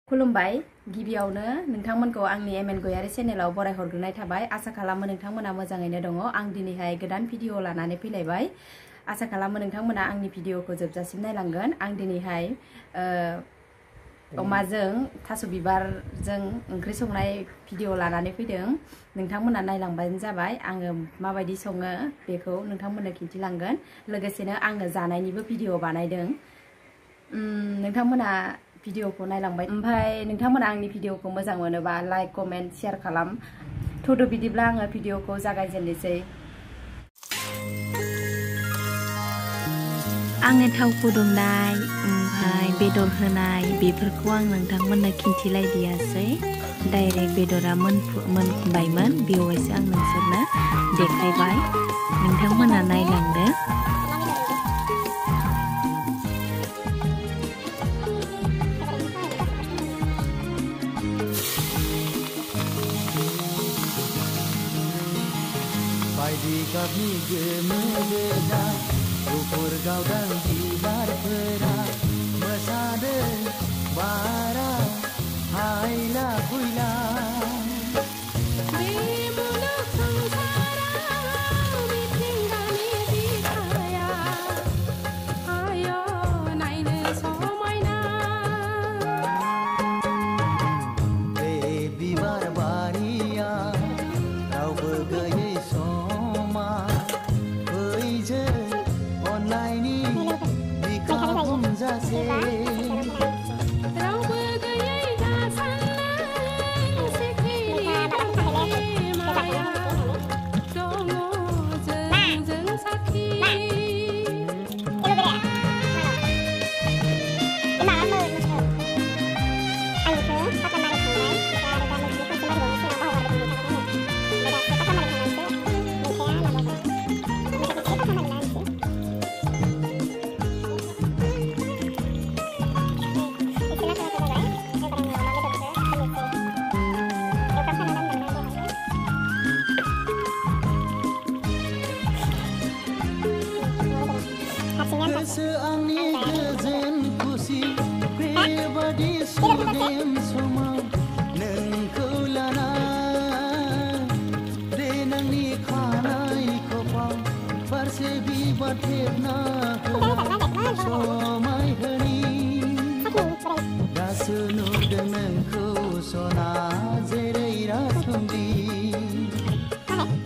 खुलुमबाय गिबियावनो नोंथांमोनखौ आंनि एमएन गयारि चेनेलाव बराय हरग्रोनाय थाबाय। आसा खालामो नोंथांमोना मोजाङैनो दङ। आं दिनैहाय गोदान भिडिअ लानानै फैलायबाय। आसा खालामो नोंथांमोना आंनि भिडिअखौ जोबजासिम नायलांगोन। आं दिनैहाय अमाजों थास' बिबारजों ओंख्रि संनाय भिडिअ लानानै फैदों। नोंथांमोना नायलांबानो जाबाय। आङो माबायदि सङो बेखौ नोंथांमोननो खिन्थिलांगोन। लोगोसेनो आङो जानायनिबो भिडिअ बानायदों। नोंथांमोना भिडिअखौ नायलांबाय। ओमफ्राय नोंथांमोना आंनि भिडिअखौ मोजां मोनोबा लाइक कमेन्ट शेयार खालाम। थुदो बिदिब्ला आङो भिडिअखौ जागायजेननोसै। आङो थाव फुदुंनाय ओमफ्राय बेदर होनाय बेफोरखौ आं नोंथांमोननो खिन्थिलायदियासै। डाइरेक्ट बेदरा मोनबायमोन बेवहायसो आं नोंसोरनो देखायबाय। नोंथांमोना नायलांदो। बायदि गाबनि गोमो गोजा गुफुर गावदां बिबारफोरा मोसादों बारा हायला हुइला। आंनि गोजोन खुसि बेबादि सुदेम समाव नोंखौ लाना देनांनि खानाय खफाव फारसे बिबार थेबना समायहोनि। दासो नुदों नोंखौ सना जेरै राथुंदि।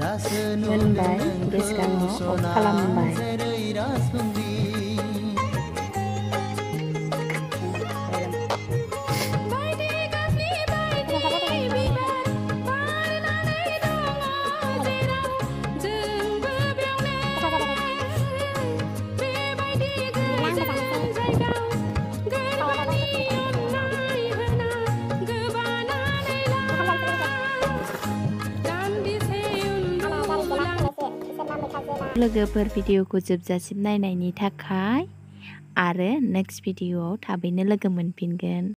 दासो नुदों नोंखौ सना जेरै राथुंदि। लोगोफोर भिडिअखौ जोबजासिम नायनायनि थाखाय आरो नेक्स्ट भिडिअआव थाबैनो लोगो मोनफिनगोन।